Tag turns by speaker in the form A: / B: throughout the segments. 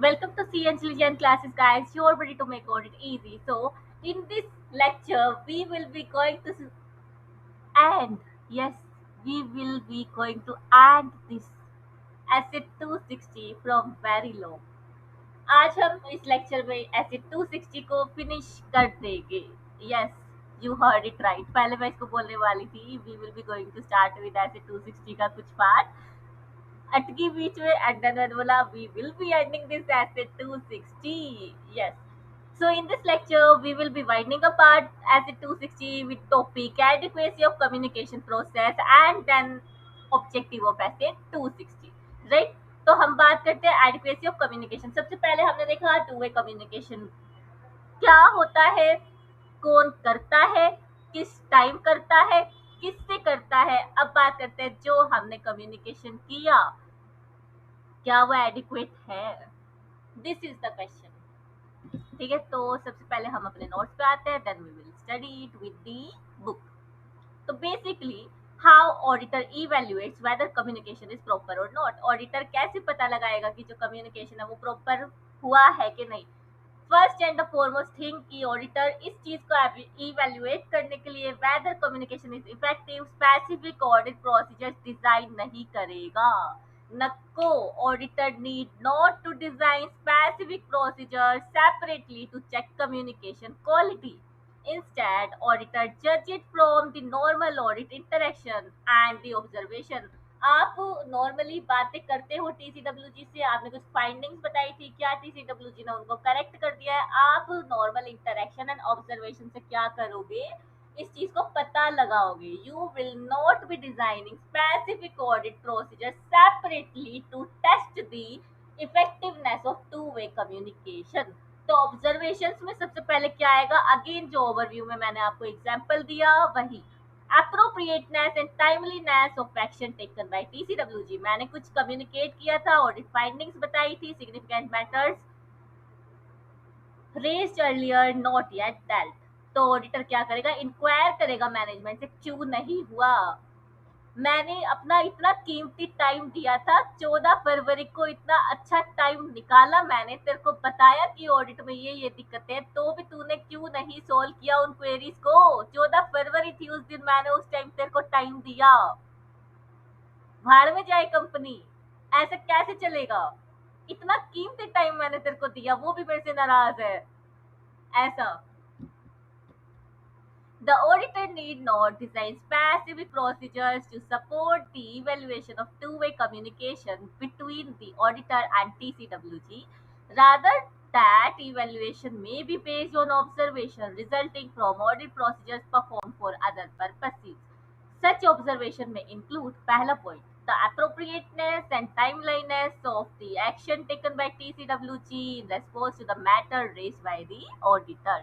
A: Welcome to C Intelligent Classes, guys. You're ready to make audit easy. So, in this lecture, we will be going to and yes, we will be going to end this acid 260 from very low. आज हम इस lecture में acid 260 को finish कर देंगे. Yes, you heard it right. पहले मैं इसको बोलने वाली थी we will be going to start with acid 260 का कुछ पार्ट अटकी बीच में एंड देन मैंने बोला we will be ending this acid 260. Yes. So in this lecture, we will be winding apart acid 260 with topic adequacy of communication process and then objective of acid 260. Right? तो हम बात करते हैं adequacy of communication. सबसे पहले हमने देखा to way communication क्या होता है, कौन करता है, किस टाइम करता है, किससे करता है. अब बात करते हैं जो हमने कम्युनिकेशन किया क्या वो एडिक्वेट है. This is the question. ठीक है, तो सबसे पहले हम अपने नोट्स पे आते हैं, then we will study it with the book. तो basically how auditor evaluates whether communication is proper और नॉट. ऑडिटर कैसे पता लगाएगा कि जो कम्युनिकेशन है वो प्रॉपर हुआ है कि नहीं. First and the foremost thing कि ऑडिटर इस चीज को इवैल्यूएट करने के लिए whether communication is effective specific audit procedure design नहीं करेगा. नको auditor need not to design specific procedures separately to check communication quality. Instead, auditor judge it from the normal audit interaction and the observation. आप normally बातें करते हो TCWG से, आपने कुछ फाइंडिंग्स बताई थी, क्या टीसीडब्ल्यूजी ने उनको करेक्ट कर दिया है. आप नॉर्मल इंटरेक्शन एंड ऑब्जर्वेशन से क्या करोगे, इस चीज को पता लगाओगे. You will not be designing specific audit procedure separately to test the effectiveness of two way communication. तो ऑब्जर्वेशंस में सबसे पहले क्या आएगा, अगेन जो ओवरव्यू में मैंने आपको एग्जांपल दिया वही appropriateness and timeliness of action taken by TCWG. मैंने कुछ कम्युनिकेट किया था, ऑडिट फाइंडिंग्स बताई थी, significant matters raised earlier not yet dealt. तो ऑडिटर क्या करेगा, इंक्वायर करेगा मैनेजमेंट से क्यों नहीं हुआ. मैंने अपना इतना कीमती टाइम दिया था, 14 फरवरी को इतना अच्छा टाइम निकाला, मैंने तेरे को बताया कि ऑडिट में ये दिक्कतें हैं, तो भी तूने क्यों नहीं सोल्व किया उन क्वेरीज को. 14 फरवरी थी उस दिन, मैंने उस टाइम तेरे को टाइम दिया. भाड़ में जाए कंपनी, ऐसे कैसे चलेगा. इतना कीमती टाइम मैंने तेरे को दिया, वो भी मेरे से नाराज है. ऐसा the auditor need not design specific procedures to support the evaluation of two-way communication between the auditor and TCWG. Rather, that evaluation may be based on observation resulting from audit procedures performed for other purposes. Such observation may include पहला point, the appropriateness and timeliness of the action taken by TCWG in response to the matter raised by the auditor.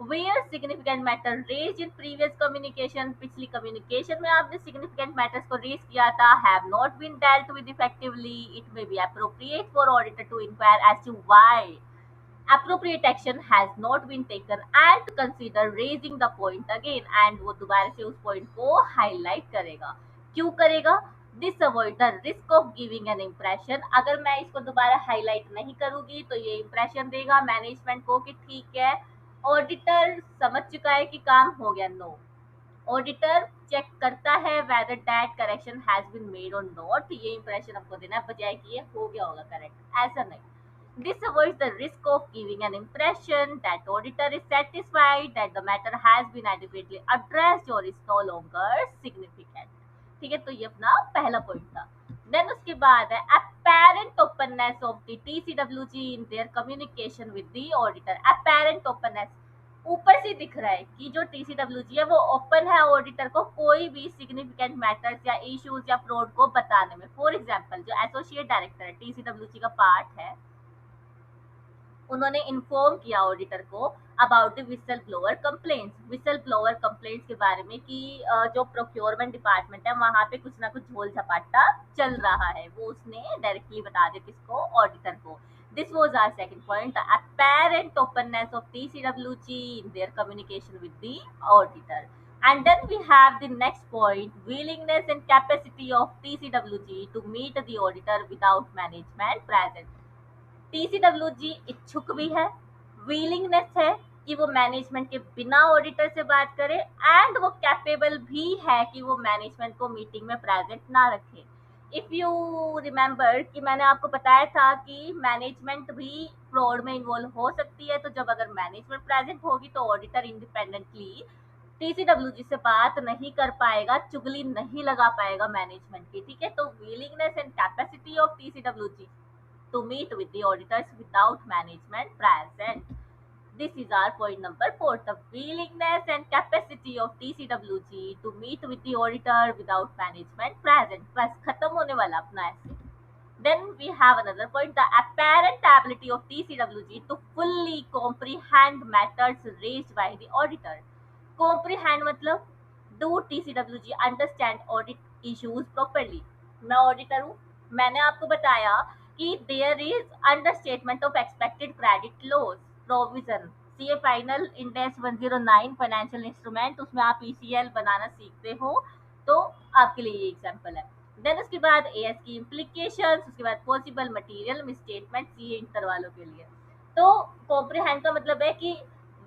A: Where significant matter raised in previous communication, पिछली communication में आपने significant matters को raise किया था, have not been dealt with effectively, it may be appropriate for auditor to inquire as to why appropriate action has not been taken and to consider raising the point again. And वो दोबारा से उस point को highlight करेगा. क्यों करेगा, this avoid the risk of giving an impression. अगर मैं इसको दोबारा हाईलाइट नहीं करूंगी तो ये इम्प्रेशन देगा मैनेजमेंट को कि ठीक है ऑडिटर समझ चुका है कि काम हो गया. नो, ऑडिटर चेक करता है whether that correction has been made और नॉट. ये इंप्रेशन आपको देना है बजाय कि ये हो गया होगा करेक्ट, ऐसा नहीं. This avoids the risk of giving an impression that auditor is satisfied that the matter has been adequately addressed or is no longer significant. ठीक है, तो ये अपना पहला पॉइंट था. देन उसके बाद है apparent openness of the TCWG in their communication with the auditor. apparent openness, ऊपर से दिख रहा है कि जो TCWG है वो ओपन है ऑडिटर को कोई भी सिग्निफिकेंट मैटर्स या इश्यूज या फ्रॉड को बताने में. फॉर एग्जांपल जो एसोसिएट डायरेक्टर है TCWG का पार्ट है, उन्होंने इन्फॉर्म किया ऑडिटर को about the whistle blower complaints. Whistle blower complaints के बारे में कि जो प्रोक्योरमेंट डिपार्टमेंट है वहां पे कुछ ना कुछ झोल झपाटा चल रहा है, वो उसने डायरेक्टली बता दिया किसको, ऑडिटर को. This was our second point, the apparent openness of TCWG in their communication with the auditor. And then we have the next point, willingness and capacity of TCWG to meet the auditor without management present. TCWG इच्छुक भी है, willingness है कि वो management के बिना auditor से बात करे, एंड वो कैपेबल भी है कि वो मैनेजमेंट को मीटिंग में प्रेजेंट ना रखे। इफ यू रिमेंबर कि मैंने आपको बताया था कि मैनेजमेंट भी फ्रॉड में इन्वॉल्व हो सकती है, तो जब अगर मैनेजमेंट प्रेजेंट होगी तो ऑडिटर इंडिपेंडेंटली TCWG से बात नहीं कर पाएगा, चुगली नहीं लगा पाएगा मैनेजमेंट की, ठीक है। तो willingness and capacity of TCWG to meet with the auditors without management present. This is our point number 4, the willingness and capacity of TCWG to meet with the auditor without management present. बस खत्म होने वाला अपना ऐसे। Then we have another point, the apparent ability of TCWG to fully comprehend matters raised by the auditor. Comprehend मतलब do TCWG understand audit issues properly? मैं auditor हूँ, मैंने आपको बताया कि there is understatement of expected credit loss provision, CA final index 109 financial instrument, उसमें आप ECL बनाना सीखते हो, तो आपके लिए ये एग्जांपल है। देन उसके बाद एएस की इम्प्लीकेशंस, उसके बाद possible material misstatement CA inter वालों के लिए। तो कॉम्प्रिहेंड का मतलब है कि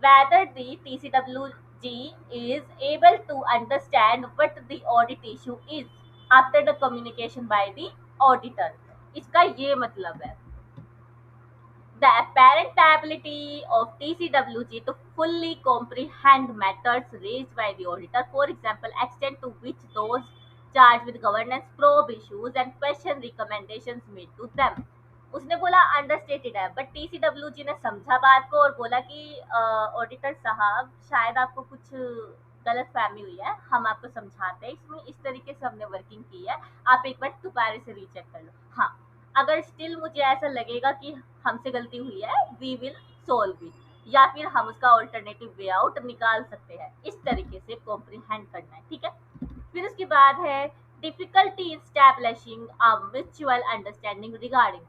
A: whether the TCWG is able to understand what the audit issue is after the communication by the auditor। इसका ये मतलब है the apparent ability of TCWG to fully comprehend matters raised by the auditor, for example, extent to which those charged with governance probe issues and question recommendations made to them। उसने बोला understated है, but TCWG ने समझा बात को और बोला कि ऑडिटर साहब शायद आपको कुछ गलत फहमी हुई है, हम आपको समझाते हैं, इसमें इस तरीके से हमने वर्किंग की है, आप एक बार दोबारा से रीचेक कर लो। हाँ, अगर स्टिल मुझे ऐसा लगेगा कि हमसे गलती हुई है, वी विल सोल्व इट, या फिर हम उसका ऑल्टरनेटिव वे आउट निकाल सकते हैं। इस तरीके से कॉम्प्रिहेंड करना है, ठीक है। फिर उसके बाद है difficulty in establishing a mutual understanding regarding.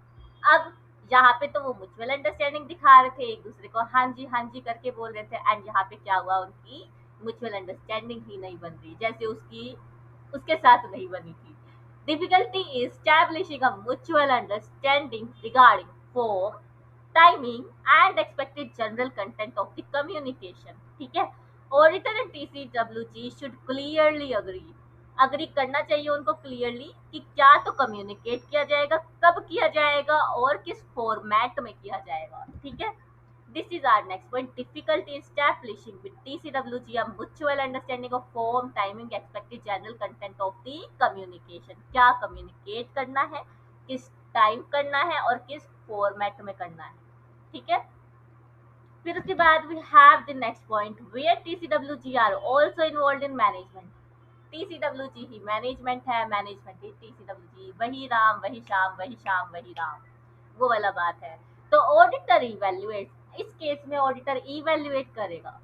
A: अब यहाँ पे तो वो म्यूचुअल अंडरस्टैंडिंग दिखा रहे थे, एक दूसरे को हाँ जी करके बोल रहे थे, एंड यहाँ पे क्या हुआ, उनकी म्यूचुअल अंडरस्टैंडिंग ही नहीं बन रही, जैसे उसकी उसके साथ नहीं बनी थी। Difficulty is establishing a mutual understanding regarding form, timing, and expected general content of the communication। ठीक है, auditor and TCWG should clearly agree करना चाहिए उनको क्लियरली कि क्या तो कम्युनिकेट किया जाएगा, कब किया जाएगा और किस फॉर्मेट में किया जाएगा, ठीक है। This is our next point, difficulty establishing with TCWG a mutual understanding of form, timing, expected general content of the communication। क्या कम्युनिकेट करना है, किस टाइम करना है और किस फॉर्मेट में करना है, ठीक है। फिर उसके बाद we have the next point, where TCWG are also involved in management। TCWG he management है, मैनेजमेंट ही TCWG, वही राम वही शाम, वही शाम वही राम, वो वाला बात है। तो ऑडिटर इवैल्यूएट, इस केस में ऑडिटर इवैल्यूएट करेगा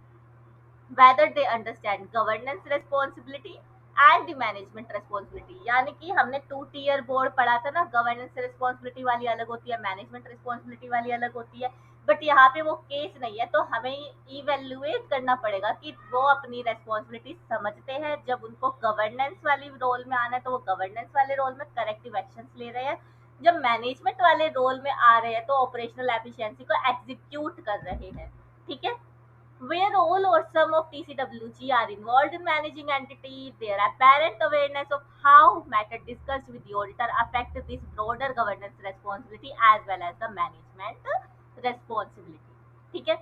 A: whether they understand governance responsibility and the management responsibility। यानी कि हमने 2 tier बोर्ड पढ़ा था ना, गवर्नेंस रिस्पॉन्सिबिलिटी वाली अलग होती है, मैनेजमेंट रिस्पॉन्सिबिलिटी वाली अलग होती है, बट यहाँ पे वो केस नहीं है, तो हमें इवेल्युएट करना पड़ेगा कि वो अपनी रेस्पॉन्सिबिलिटी समझते हैं। जब उनको गवर्नेंस वाली रोल में आना है तो वो गवर्नेंस वाले रोल में करेक्टिव एक्शन ले रहे हैं, जब मैनेजमेंट वाले रोल में आ रहे हैं तो ऑपरेशनल एफिशिएंसी को एग्जीक्यूट कर रहे हैं, ठीक है। Where all or some of TCWG are involved in managing entity, their apparent awareness of how matter discussed with the auditor affect this broader governance responsibility as well as the management responsibility। ठीक है।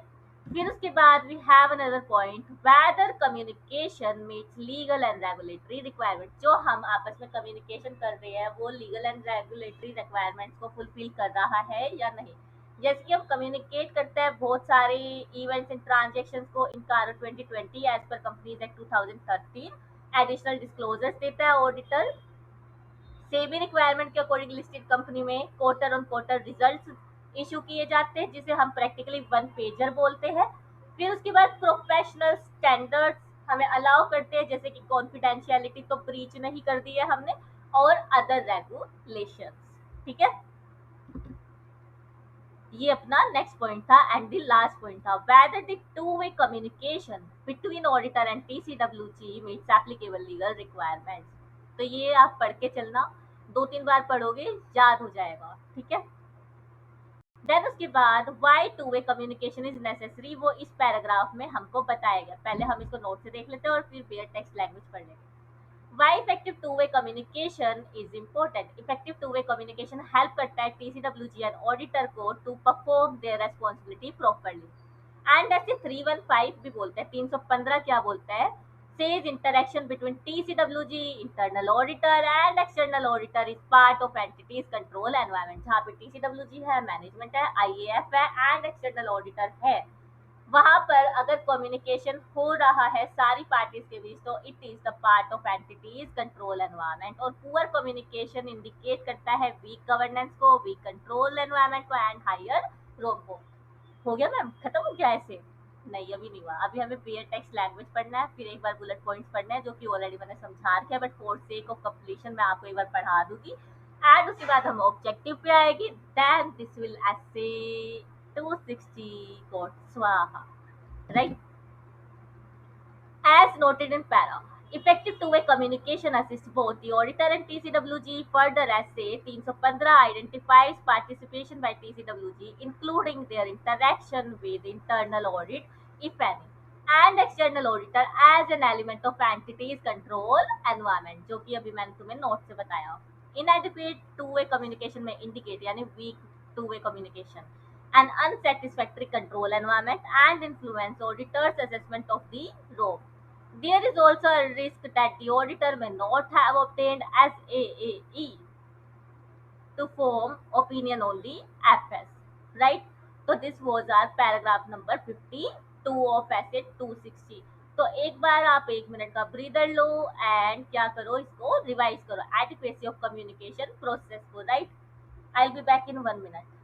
A: फिर उसके बाद we have another point, whether communication meets legal and regulatory requirement। जो हम आपस में communication कर रहे हैं वो legal and regulatory requirements को fulfill कर रहा है या नहीं। जैसे कि हम कम्युनिकेट करते हैं बहुत सारे इवेंट्स एंड ट्रांजेक्शन को इन कारो 2020 as per companies act 2013 additional disclosures देता है ऑडिटर। सेबी रिक्वायरमेंट के अकॉर्डिंग लिस्टेड कंपनी में quarter on quarter results issue किए जाते हैं, जिसे हम प्रैक्टिकली 1 पेजर बोलते हैं। फिर उसके बाद प्रोफेशनल स्टैंडर्ड्स हमें अलाउ करते हैं, जैसे कि कॉन्फिडेंशियलिटी तो ब्रीच नहीं कर दी है हमने, और अदर रेगुलेशंस, ठीक है। ये अपना नेक्स्ट पॉइंट था एंड द लास्ट पॉइंट था, whether the two-way communication between auditor and TCWG meets applicable legal requirements। तो ये आप पढ़ के चलना, 2-3 बार पढ़ोगे याद हो जाएगा, ठीक है। देन उसके बाद why two way communication is necessary, वो इस पैराग्राफ में हमको बताया गया। पहले हम इसको नोट से देख लेते हैं और फिर बेयर टेक्स्ट लैंग्वेज पढ़ लेंगे। Why effective two-way communication is important? Effective two-way communication help करता है TCWG and auditor को to perform their responsibility properly. And ऐसे 315 भी बोलते हैं, 315 क्या बोलता है? Says interaction between TCWG, internal auditor and external auditor is part of entities control environment. जहाँ पे TCWG है, management है, IAF है and external auditor है, वहां पर अगर कम्युनिकेशन हो रहा है सारी पार्टीज के बीच तो it is the part of entities control environment. और पुअर कम्युनिकेशन इंडिकेट करता है वीक गवर्नेंस को, वीक कंट्रोल एनवायरनमेंट को एंड हायर रोल को। हो गया मैम, खत्म हो गया ऐसे? नहीं, अभी नहीं हुआ। अभी हमें पेयर टेक्स्ट लैंग्वेज पढ़ना है, फिर एक बार बुलेट पॉइंट्स पढ़ना है जो कि ऑलरेडी मैंने समझा रखा है, but for sake of completion मैं आपको एक बार पढ़ा दूंगी। एंड उसके बाद हम ऑब्जेक्टिव पे आएगी। Then this will SA 260 got स्वाहा, right? As noted in para, effective two-way communication assists both the auditor and TCWG. Further, as say 315 identifies participation by TCWG, including their interaction with internal audit, if any, and external auditor as an element of entities control environment, जो कि अभी मैंने तुम्हें note से बताया। Inadequate two-way communication में indicate यानी weak two-way communication, an unsatisfactory control environment, and influence auditor's assessment of the role. There is also a risk that the auditor may not have obtained SAAE to form opinion only FS, right? So this was our paragraph number 52 of essay 260. तो एक बार आप एक minute का breather low and क्या करो, इसको revise करो, adequacy of communication process को, right? I will be back in 1 minute.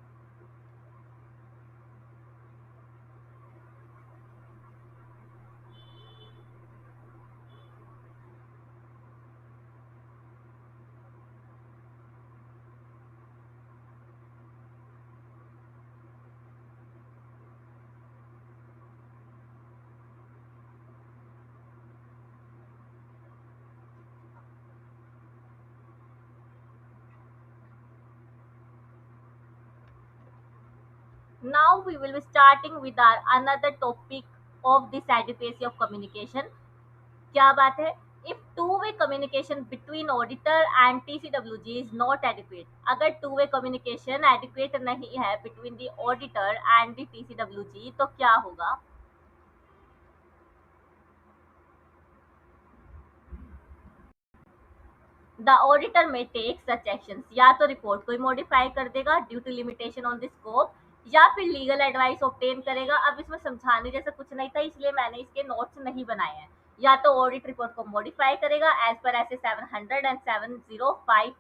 A: Now we will be starting with our another topic of this adequacy of communication. क्या बात है? If two-way communication between auditor and TCWG is not adequate, अगर two-way communication adequate नहीं है between the auditor and the TCWG तो क्या होगा? The auditor may take such actions, या तो रिपोर्ट को ही मॉडिफाई कर देगा due to limitation on the scope, या फिर लीगल एडवाइस ऑब्टेन करेगा। अब इसमें समझाने जैसा कुछ नहीं था इसलिए मैंने इसके नोट्स नहीं बनाए हैं। या तो ऑडिट रिपोर्ट को मॉडिफाई करेगा एज पर ऐसे 700 एंड 705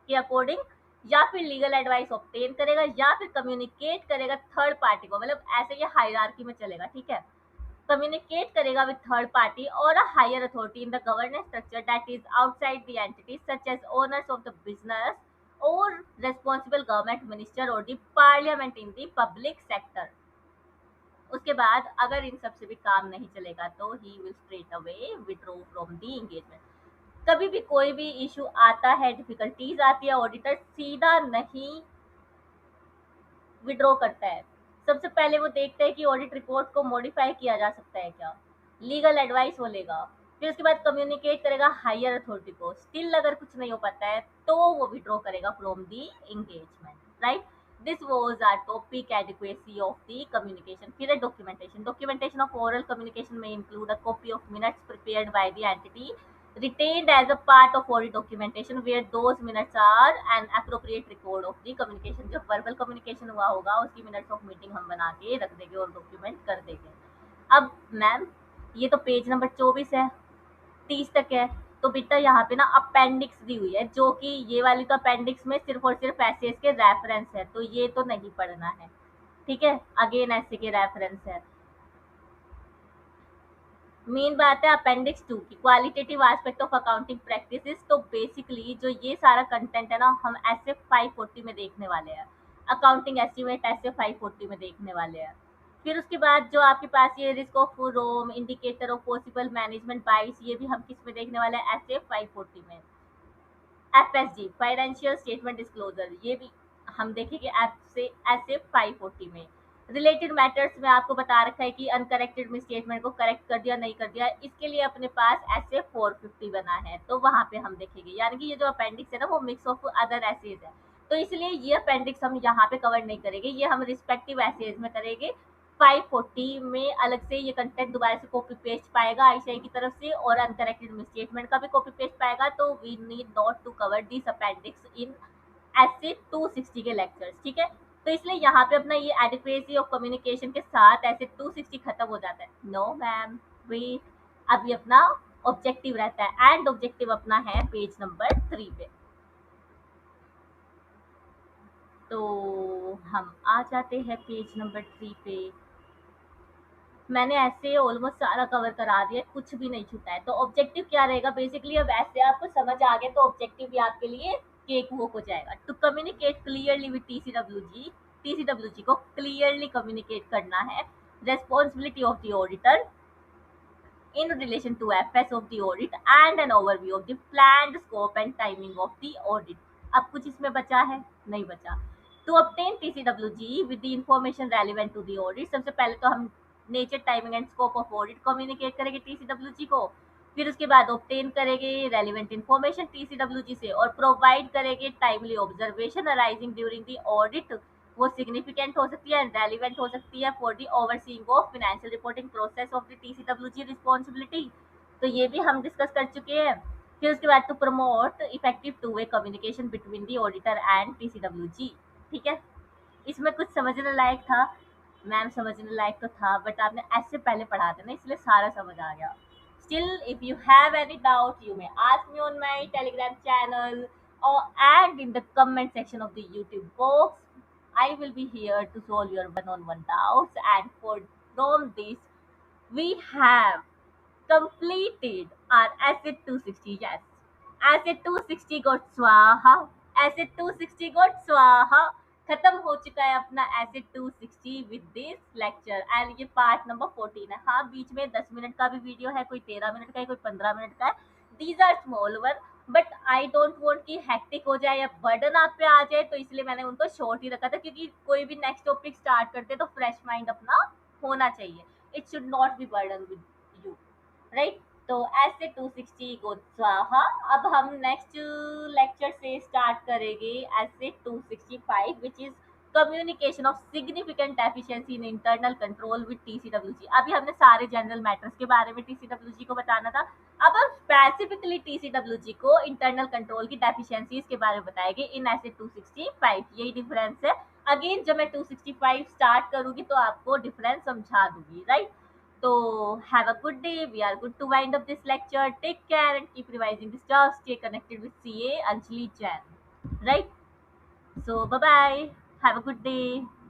A: के अकॉर्डिंग, या फिर लीगल एडवाइस ऑब्टेन करेगा, या फिर कम्युनिकेट करेगा थर्ड पार्टी को, मतलब ऐसे ये हायरार्की में चलेगा, ठीक है? communicate करेगा with third party or a higher authority in the governance structure that is outside the entity, such as owners of the business or responsible government minister or the parliament in the public sector. उसके बाद अगर इन सब से भी काम नहीं चलेगा तो he will straight away withdraw from the engagement. कभी भी कोई भी इशू आता है, डिफिकल्टीज आती है, ऑडिटर सीधा नहीं विड्रॉ करता है। सबसे पहले वो देखते हैं कि ऑडिट रिपोर्ट को मॉडिफाई किया जा सकता है क्या, लीगल एडवाइस वो लेगा, फिर उसके बाद कम्युनिकेट करेगा हायर अथॉरिटी को। स्टिल अगर कुछ नहीं हो पाता है तो वो विड्रॉ करेगा from the engagement, right? This was our topic adequacy of the communication. फिर है documentation. Documentation of oral communication में include a copy of minutes prepared by the entity retained as a part of audit documentation where those minutes are an appropriate record of the communication. जब verbal communication हुआ होगा उसकी minutes of meeting हम बना के रख देंगे और document कर देंगे। अब मैम ये तो पेज नंबर 24 है, 30 तक है, तो बेटा यहाँ पे ना अपेंडिक्स दी हुई है, जो कि ये वाली तो अपेंडिक्स में सिर्फ और सिर्फ ऐसे के रेफरेंस है, तो ये तो नहीं पढ़ना है, ठीक है? अगेन ऐसे के रेफरेंस है। मेन बात है अपेंडिक्स 2 की qualitative aspect of accounting practices. तो बेसिकली जो ये सारा कंटेंट है ना हम ऐसे 540 में देखने वाले हैं, अकाउंटिंग एस्टिमेट ऐसे 540 में देखने वाले हैं। फिर उसके बाद जो आपके पास ये risk of ROM, indicator of possible management bias, ये भी हम किस में देखने वाले हैं, ऐसे 540 में। एफएसजी फाइनेंशियल स्टेटमेंट डिस्क्लोजर, ये भी हम देखेंगे ऐसे 540 में। रिलेटेड मैटर्स में आपको बता रखा है कि अनकरेक्टेड मिसस्टेटमेंट को करेक्ट कर दिया नहीं कर दिया, इसके लिए अपने पास ऐसे 450 बना है, तो वहां पे हम देखेंगे। यानी कि ये जो अपेंडिक्स है ना वो मिक्स ऑफ अदर एसेज है, तो इसलिए ये अपेंडिक्स हम यहाँ पे कवर नहीं करेंगे, ये हम रिस्पेक्टिव एसेज में करेंगे। 540 में अलग से ये कंटेंट दोबारा से कॉपी पेस्ट पाएगा आईसीआई की तरफ से, और अनकरेक्टेड मिसस्टेटमेंट का भी कॉपी पेस्ट पाएगा, तो we need not to cover this appendix इन ऐसे 260 के लेक्चर्स, ठीक है। तो इसलिए यहाँ पे अपना ये एडिक्वेसी ऑफ कम्युनिकेशन के साथ ऐसे 260 खत्म हो जाता है। नो मैम, वेट, अभी अपना ऑब्जेक्टिव रहता है, एंड ऑब्जेक्टिव अपना है पेज नंबर 3 पे। तो हम आ जाते हैं पेज नंबर 3 पे। मैंने ऐसे ऑलमोस्ट सारा कवर करा दिया, कुछ भी नहीं छूटा है। तो ऑब्जेक्टिव क्या रहेगा बेसिकली, अब ऐसे आपको समझ आ गया तो ऑब्जेक्टिव भी आपके लिए केक वो हो जाएगा। To communicate clearly with TCWG, TCWG को क्लियरली कम्युनिकेट करना है responsibility of the auditor in relation to FS of the audit and an overview of the planned scope and timing of the audit। अब कुछ इसमें बचा है? नहीं बचा। To obtain TCWG with the information relevant to the audit, सबसे पहले तो हम nature, timing and scope of audit communicate करेंगे TCWG को, फिर उसके बाद ऑब्टेन करेंगे रेलिवेंट इन्फॉर्मेशन TCWG से, और प्रोवाइड करेंगे timely observation arising during the audit. वो सिग्निफिकेंट हो सकती है एंड रेलिवेंट हो सकती है for the overseeing of financial reporting process of the TCWG responsibility. तो ये भी हम डिस्कस कर चुके हैं। फिर उसके बाद to promote effective two way communication between the auditor and TCWG, ठीक है। इसमें कुछ समझने लायक था? मैम समझने लायक तो था, बट आपने ऐसे पहले पढ़ा था ना, इसलिए सारा समझ आ गया। Still, if you have any doubt, you may ask me on my Telegram channel or and in the comment section of the YouTube box. I will be here to solve your one-on-one doubts. And for from this, we have completed our asset 260. Yes, asset 260 got swaha. Asset 260 got swaha. खत्म हो चुका है अपना acid 260 with this lecture, and ये part number 14 है। हाँ, बीच में 10 minute का भी वीडियो है, कोई 13 मिनट का है, कोई 15 मिनट का है। These are small one, but I don't want कि हेक्टिक हो जाए या बर्डन आप पे आ जाए, तो इसलिए मैंने उनको शॉर्ट ही रखा था, क्योंकि कोई भी नेक्स्ट टॉपिक स्टार्ट करते तो फ्रेश माइंड अपना होना चाहिए। It should not be burden with you, right. तो ऐसे 260 को स्वाहा। अब हम नेक्स्ट लेक्चर से स्टार्ट करेंगे ऐसे 265, which is communication of significant efficiency in internal control with TCWG. अभी हमने सारे जनरल मैटर्स के बारे में टीसीडब्ल्यूजी को बताना था, अब हम स्पेसिफिकली टीसीडब्ल्यूजी को इंटरनल कंट्रोल की डेफिशिएंसीज के बारे में बताएंगे इन ऐसे 265। यही डिफरेंस है। अगेन जब मैं 265 स्टार्ट करूंगी तो आपको डिफरेंस समझा दूंगी, right. So have a good day. We are good to wind up this lecture. Take care and keep revising the stuff. Stay connected with CA Anjali Jain. Right? So bye bye. Have a good day.